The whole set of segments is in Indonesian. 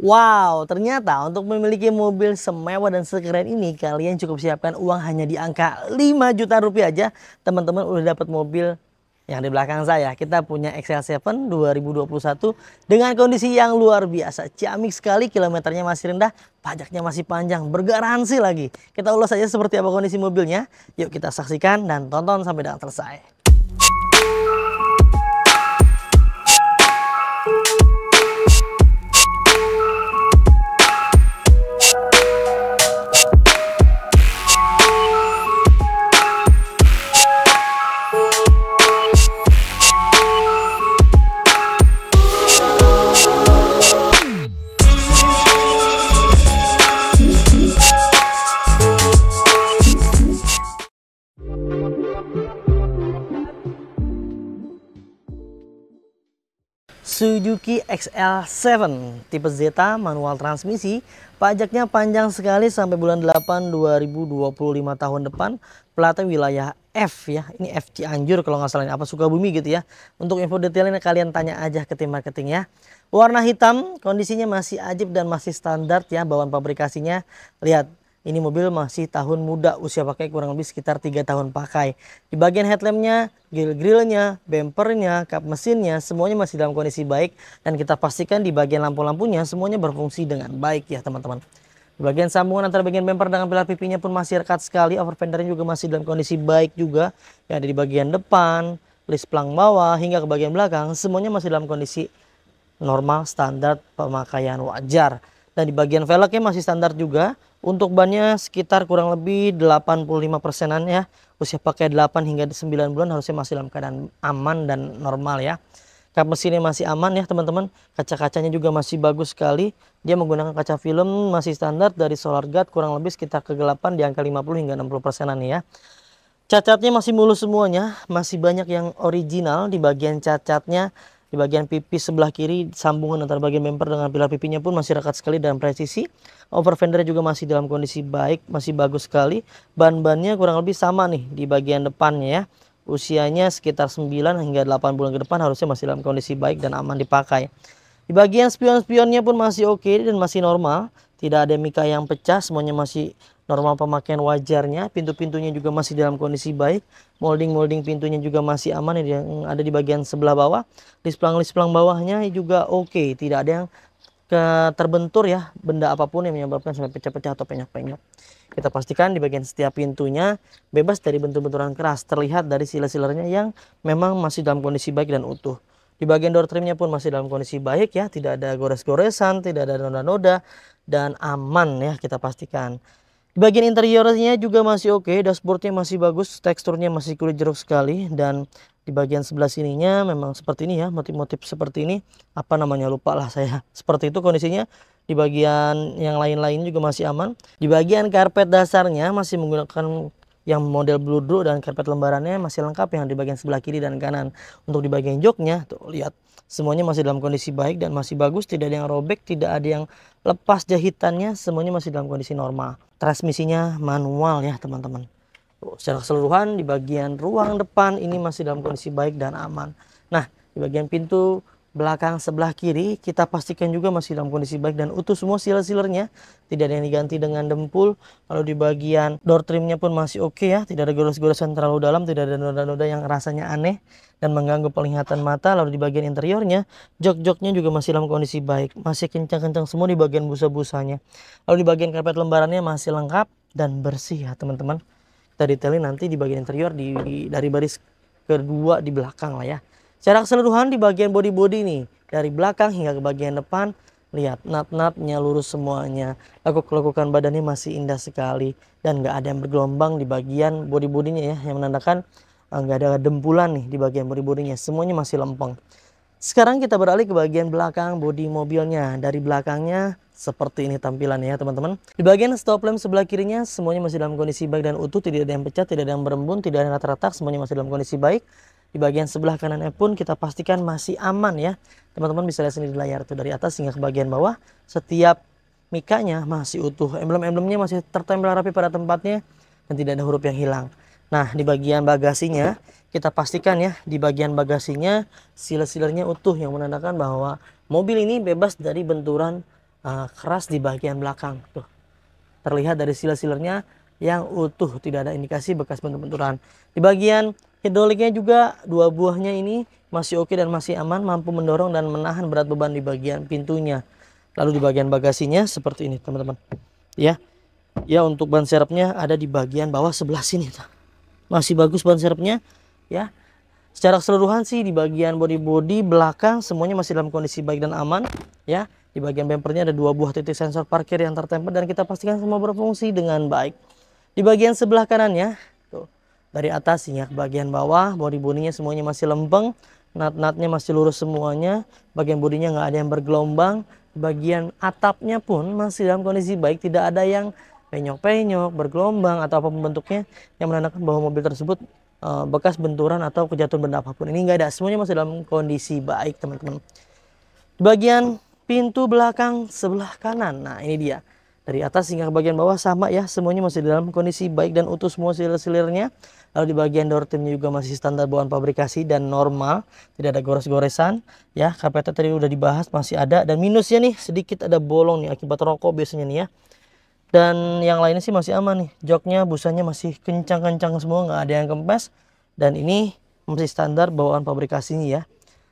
Wow, ternyata untuk memiliki mobil semewah dan sekeren ini kalian cukup siapkan uang hanya di angka 5 juta rupiah aja. Teman-teman udah dapat mobil yang di belakang saya. Kita punya XL7 2021 dengan kondisi yang luar biasa. Ciamik sekali, kilometernya masih rendah, pajaknya masih panjang, bergaransi lagi. Kita ulas saja seperti apa kondisi mobilnya. Yuk kita saksikan dan tonton sampai dengan selesai. Suzuki XL7 tipe Zeta manual transmisi, pajaknya panjang sekali sampai bulan 8 2025 tahun depan, platnya wilayah F ya, ini F Cianjur kalau nggak salah, apa Sukabumi gitu ya. Untuk info detailnya kalian tanya aja ke tim marketing ya. Warna hitam, kondisinya masih ajib dan masih standar ya, bawaan pabrikasinya. Lihat, ini mobil masih tahun muda, usia pakai kurang lebih sekitar 3 tahun pakai. Di bagian headlampnya, grill-grillnya, bumpernya, kap mesinnya, semuanya masih dalam kondisi baik. Dan kita pastikan di bagian lampu-lampunya semuanya berfungsi dengan baik ya teman-teman. Di bagian sambungan antara bagian bumper dengan pilar pipinya pun masih rekat sekali. Over fendernya juga masih dalam kondisi baik juga. Yang ada di bagian depan, list plang bawah hingga ke bagian belakang, semuanya masih dalam kondisi normal, standar, pemakaian wajar. Dan di bagian velgnya masih standar juga. Untuk bannya sekitar kurang lebih 85%-an ya. Usia pakai 8 hingga 9 bulan harusnya masih dalam keadaan aman dan normal ya. Kap mesinnya masih aman ya teman-teman. Kaca-kacanya juga masih bagus sekali. Dia menggunakan kaca film masih standar dari Solar Guard, kurang lebih sekitar kegelapan di angka 50 hingga 60%-an ya. Cacatnya masih mulus semuanya, masih banyak yang original di bagian cacatnya. Di bagian pipi sebelah kiri, sambungan antara bagian bumper dengan pilar pipinya pun masih rekat sekali dan presisi. Over fendernya juga masih dalam kondisi baik, masih bagus sekali. Ban-bannya kurang lebih sama nih di bagian depannya ya. Usianya sekitar 9 hingga 8 bulan ke depan harusnya masih dalam kondisi baik dan aman dipakai. Di bagian spion-spionnya pun masih oke dan masih normal. Tidak ada mika yang pecah, semuanya masih normal pemakaian wajarnya. Pintu-pintunya juga masih dalam kondisi baik. Molding-molding pintunya juga masih aman yang ada di bagian sebelah bawah. Lisplang bawahnya juga oke, tidak ada yang terbentur ya, benda apapun yang menyebabkan sampai pecah-pecah atau penyok-penyok. Kita pastikan di bagian setiap pintunya bebas dari bentur-benturan keras, terlihat dari sila-silanya yang memang masih dalam kondisi baik dan utuh. Di bagian door trimnya pun masih dalam kondisi baik ya, tidak ada gores-goresan, tidak ada noda-noda, dan aman ya kita pastikan. Di bagian interiornya juga masih oke, dashboardnya masih bagus, teksturnya masih kulit jeruk sekali. Dan di bagian sebelah sininya memang seperti ini ya, motif-motif seperti ini, apa namanya lupa lah saya. Seperti itu kondisinya. Di bagian yang lain-lain juga masih aman. Di bagian karpet dasarnya masih menggunakan yang model bludru dan karpet lembarannya masih lengkap yang di bagian sebelah kiri dan kanan. Untuk di bagian joknya tuh lihat, semuanya masih dalam kondisi baik dan masih bagus, tidak ada yang robek, tidak ada yang lepas jahitannya, semuanya masih dalam kondisi normal. Transmisinya manual ya teman-teman. Secara keseluruhan di bagian ruang depan ini masih dalam kondisi baik dan aman. Nah, di bagian pintu belakang sebelah kiri kita pastikan juga masih dalam kondisi baik dan utuh semua seal-sealernya, tidak ada yang diganti dengan dempul. Lalu di bagian door trimnya pun masih oke ya, tidak ada gores-goresan terlalu dalam, tidak ada noda-noda yang rasanya aneh dan mengganggu penglihatan mata. Lalu di bagian interiornya, jok-joknya juga masih dalam kondisi baik, masih kencang-kencang semua di bagian busa-busanya. Lalu di bagian karpet lembarannya masih lengkap dan bersih ya teman-teman. Kita detailin nanti di bagian interior dari baris kedua di belakang lah ya. Secara keseluruhan di bagian bodi-bodi nih, dari belakang hingga ke bagian depan, lihat nut-nutnya lurus semuanya. Lekuk-lekukan badannya masih indah sekali dan nggak ada yang bergelombang di bagian bodi-bodinya ya, yang menandakan nggak ada dempulan nih di bagian bodi-bodinya, semuanya masih lempeng. Sekarang kita beralih ke bagian belakang bodi mobilnya. Dari belakangnya seperti ini tampilannya ya teman-teman. Di bagian stop lamp sebelah kirinya semuanya masih dalam kondisi baik dan utuh, tidak ada yang pecah, tidak ada yang berembun, tidak ada yang retak-retak, semuanya masih dalam kondisi baik. Di bagian sebelah kanannya pun kita pastikan masih aman ya. Teman-teman bisa lihat sendiri di layar tuh, dari atas hingga ke bagian bawah. Setiap mikanya masih utuh. Emblem-emblemnya masih tertempel rapi pada tempatnya dan tidak ada huruf yang hilang. Nah, di bagian bagasinya kita pastikan ya, di bagian bagasinya seal-sealernya utuh yang menandakan bahwa mobil ini bebas dari benturan keras di bagian belakang. Tuh, terlihat dari seal-sealernya yang utuh, tidak ada indikasi bekas bentur-benturan. Di bagian hidroliknya juga dua buahnya ini masih oke dan masih aman, mampu mendorong dan menahan berat beban di bagian pintunya. Lalu di bagian bagasinya seperti ini teman-teman. Ya, ya untuk ban serepnya ada di bagian bawah sebelah sini. Masih bagus ban serepnya ya. Secara keseluruhan sih di bagian bodi-bodi belakang semuanya masih dalam kondisi baik dan aman ya. Di bagian bempernya ada dua buah titik sensor parkir yang tertempel dan kita pastikan semua berfungsi dengan baik. Di bagian sebelah kanannya tuh, dari atas hingga ke bagian bawah bodi-bodinya semuanya masih lempeng, nut-nutnya masih lurus semuanya, bagian bodinya nggak ada yang bergelombang, bagian atapnya pun masih dalam kondisi baik, tidak ada yang penyok-penyok, bergelombang atau apapun bentuknya yang menandakan bahwa mobil tersebut bekas benturan atau kejatuhan benda apapun. Ini enggak ada, semuanya masih dalam kondisi baik teman-teman. Bagian pintu belakang sebelah kanan, nah ini dia, dari atas hingga ke bagian bawah sama ya, semuanya masih dalam kondisi baik dan utuh semua silir-silirnya. Lalu di bagian door trimnya juga masih standar bawaan pabrikasi dan normal, tidak ada gores-goresan ya. Karpetnya tadi udah dibahas masih ada, dan minusnya nih sedikit ada bolong nih akibat rokok biasanya nih ya. Dan yang lainnya sih masih aman nih, joknya busanya masih kencang-kencang semua, nggak ada yang kempes, dan ini masih standar bawaan pabrikasinya ya.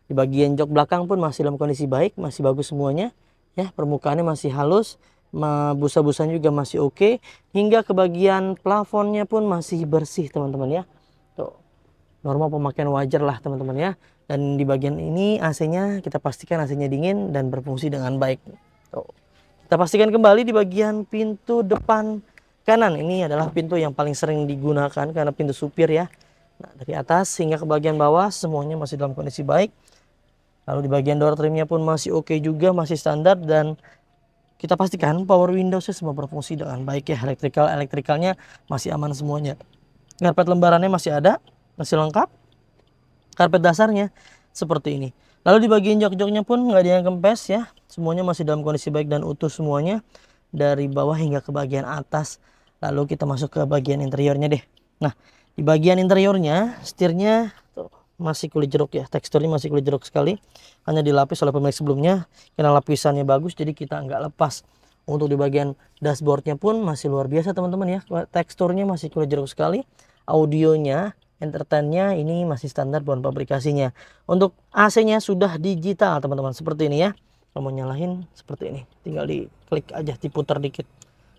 Di bagian jok belakang pun masih dalam kondisi baik, masih bagus semuanya ya, permukaannya masih halus, busa-busanya juga masih oke, hingga ke bagian plafonnya pun masih bersih teman-teman ya. Tuh, normal pemakaian wajar lah teman-teman ya. Dan di bagian ini AC-nya kita pastikan AC-nya dingin dan berfungsi dengan baik. Tuh. Kita pastikan kembali di bagian pintu depan kanan. Ini adalah pintu yang paling sering digunakan karena pintu supir ya. Nah, dari atas hingga ke bagian bawah semuanya masih dalam kondisi baik. Lalu di bagian door trimnya pun masih oke juga, masih standar, dan kita pastikan power windowsnya semua berfungsi dengan baik ya. Elektrikalnya masih aman semuanya. Karpet lembarannya masih ada, masih lengkap. Karpet dasarnya seperti ini. Lalu di bagian jok-joknya pun nggak ada yang kempes ya. Semuanya masih dalam kondisi baik dan utuh semuanya. Dari bawah hingga ke bagian atas. Lalu kita masuk ke bagian interiornya deh. Nah, di bagian interiornya setirnya masih kulit jeruk ya. Teksturnya masih kulit jeruk sekali. Hanya dilapis oleh pemilik sebelumnya. Karena lapisannya bagus jadi kita nggak lepas. Untuk di bagian dashboardnya pun masih luar biasa teman-teman ya. Teksturnya masih kulit jeruk sekali. Audionya, entertainnya ini masih standar bawaan pabrikasinya. Untuk AC-nya sudah digital teman-teman, seperti ini ya. Kalau mau nyalain seperti ini, tinggal diklik aja, diputar dikit.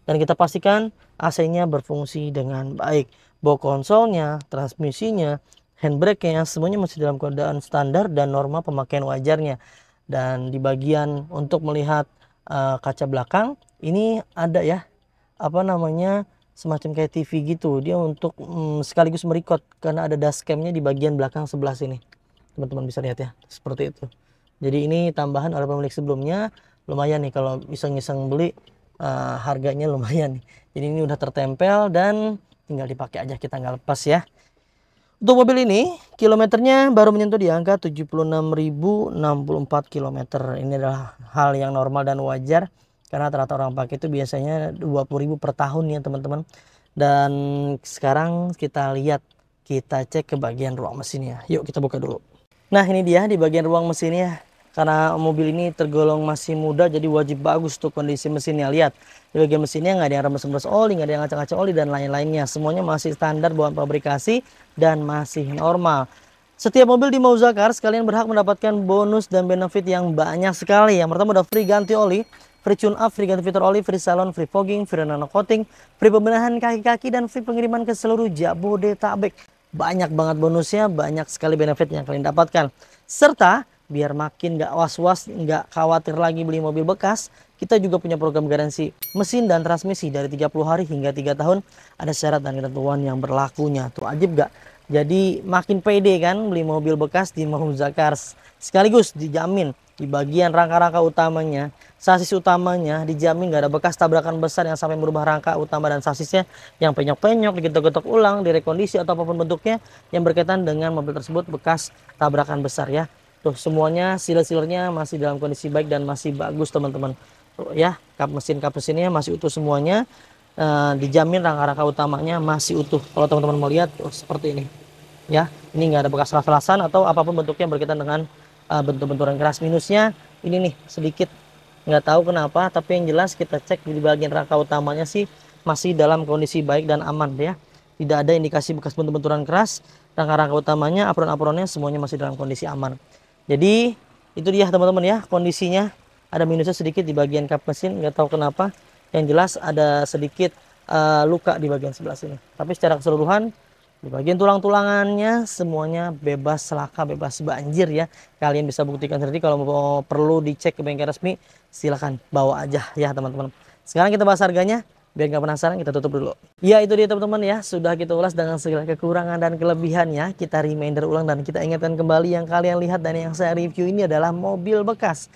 Dan kita pastikan AC-nya berfungsi dengan baik. Bawa konsolnya, transmisinya, handbrake-nya semuanya masih dalam keadaan standar dan normal pemakaian wajarnya. Dan di bagian untuk melihat kaca belakang ini ada ya, apa namanya, semacam kayak TV gitu. Dia untuk sekaligus merecord karena ada dashcamnya di bagian belakang sebelah sini. Teman-teman bisa lihat ya, seperti itu. Jadi ini tambahan oleh pemilik sebelumnya. Lumayan nih kalau iseng-iseng beli, harganya lumayan nih. Jadi ini udah tertempel dan tinggal dipakai aja, kita nggak lepas ya. Untuk mobil ini kilometernya baru menyentuh di angka 76.064 km. Ini adalah hal yang normal dan wajar. Karena rata-rata orang pakai itu biasanya 20.000 per tahun ya teman-teman. Dan sekarang kita lihat, kita cek ke bagian ruang mesinnya. Yuk kita buka dulu. Nah ini dia di bagian ruang mesinnya. Karena mobil ini tergolong masih muda jadi wajib bagus tuh kondisi mesinnya. Lihat di bagian mesinnya nggak ada yang rembes-rembes oli, nggak ada yang ngacak-ngacak oli dan lain-lainnya. Semuanya masih standar bawaan pabrikasi dan masih normal. Setiap mobil di Mauza Cars kalian berhak mendapatkan bonus dan benefit yang banyak sekali. Yang pertama udah free ganti oli, free tune up, free ganti fitur oli, free salon, free fogging, free nano coating, free pembenahan kaki-kaki, dan free pengiriman ke seluruh Jabodetabek. Banyak banget bonusnya, banyak sekali benefit yang kalian dapatkan. Serta biar makin gak was-was, gak khawatir lagi beli mobil bekas, kita juga punya program garansi mesin dan transmisi dari 30 hari hingga 3 tahun. Ada syarat dan ketentuan yang berlakunya. Tuh ajib gak? Jadi makin pede kan beli mobil bekas di Mauza Cars. Sekaligus dijamin di bagian rangka-rangka utamanya, sasis utamanya dijamin gak ada bekas tabrakan besar yang sampai merubah rangka utama dan sasisnya yang penyok-penyok, digetok-getok ulang, direkondisi atau apapun bentuknya yang berkaitan dengan mobil tersebut bekas tabrakan besar ya. Tuh semuanya seal-sealernya masih dalam kondisi baik dan masih bagus teman-teman. Tuh ya, kap mesinnya masih utuh semuanya. Dijamin rangka-rangka utamanya masih utuh. Kalau teman-teman mau lihat tuh, seperti ini. Ya, ini nggak ada bekas ras-rasan atau apapun bentuknya berkaitan dengan bentuk-benturan keras. Minusnya ini nih sedikit Nggak tahu kenapa, tapi yang jelas kita cek di bagian rangka utamanya sih masih dalam kondisi baik dan aman ya. Tidak ada indikasi bekas bentur-benturan keras. Rangka-rangka utamanya, apron-apronnya semuanya masih dalam kondisi aman. Jadi itu dia teman-teman ya kondisinya. Ada minusnya sedikit di bagian kap mesin, nggak tahu kenapa. Yang jelas ada sedikit luka di bagian sebelah sini. Tapi secara keseluruhan di bagian tulang-tulangannya semuanya bebas selaka, bebas banjir ya. Kalian bisa buktikan sendiri. Kalau mau perlu dicek ke bengkel resmi, silahkan bawa aja ya teman-teman. Sekarang kita bahas harganya, biar nggak penasaran kita tutup dulu. Ya itu dia teman-teman ya, sudah kita ulas dengan segala kekurangan dan kelebihannya. Kita reminder ulang dan kita ingatkan kembali, yang kalian lihat dan yang saya review ini adalah mobil bekas.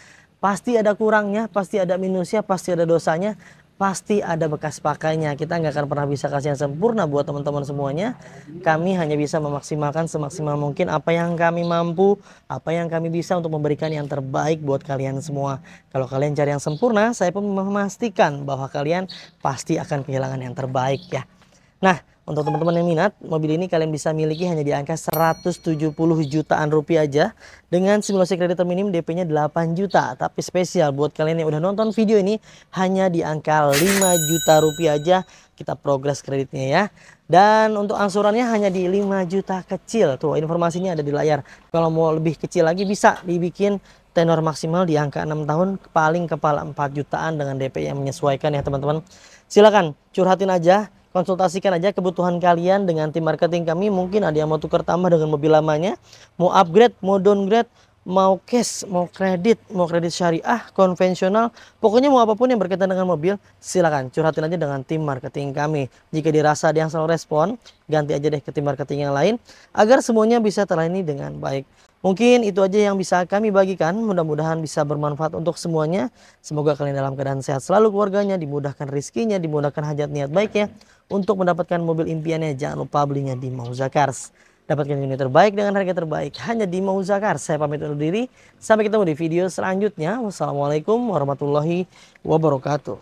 Pasti ada kurangnya, pasti ada minusnya, pasti ada dosanya, pasti ada bekas pakainya. Kita nggak akan pernah bisa kasih yang sempurna buat teman-teman semuanya. Kami hanya bisa memaksimalkan semaksimal mungkin apa yang kami mampu, apa yang kami bisa untuk memberikan yang terbaik buat kalian semua. Kalau kalian cari yang sempurna, saya pun memastikan bahwa kalian pasti akan kehilangan yang terbaik ya. Nah, untuk teman-teman yang minat, mobil ini kalian bisa miliki hanya di angka 170 jutaan rupiah aja. Dengan simulasi kredit terminim DP-nya 8 juta. Tapi spesial buat kalian yang udah nonton video ini, hanya di angka 5 juta rupiah aja kita progres kreditnya ya. Dan untuk angsurannya hanya di 5 juta kecil. Tuh informasinya ada di layar. Kalau mau lebih kecil lagi bisa dibikin tenor maksimal di angka 6 tahun, paling kepala 4 jutaan dengan DP yang menyesuaikan ya teman-teman. Silakan curhatin aja. Konsultasikan aja kebutuhan kalian dengan tim marketing kami. Mungkin ada yang mau tukar tambah dengan mobil lamanya, mau upgrade, mau downgrade, mau cash, mau kredit syariah, konvensional, pokoknya mau apapun yang berkaitan dengan mobil, silakan curhatin aja dengan tim marketing kami. Jika dirasa ada yang salah respon, ganti aja deh ke tim marketing yang lain agar semuanya bisa terlayani dengan baik. Mungkin itu aja yang bisa kami bagikan. Mudah-mudahan bisa bermanfaat untuk semuanya. Semoga kalian dalam keadaan sehat selalu, keluarganya dimudahkan rizkinya, dimudahkan hajat niat baiknya. Untuk mendapatkan mobil impiannya, jangan lupa belinya di Mauza Cars. Dapatkan unit terbaik dengan harga terbaik hanya di Mauza Cars. Saya pamit undur diri. Sampai ketemu di video selanjutnya. Wassalamualaikum warahmatullahi wabarakatuh.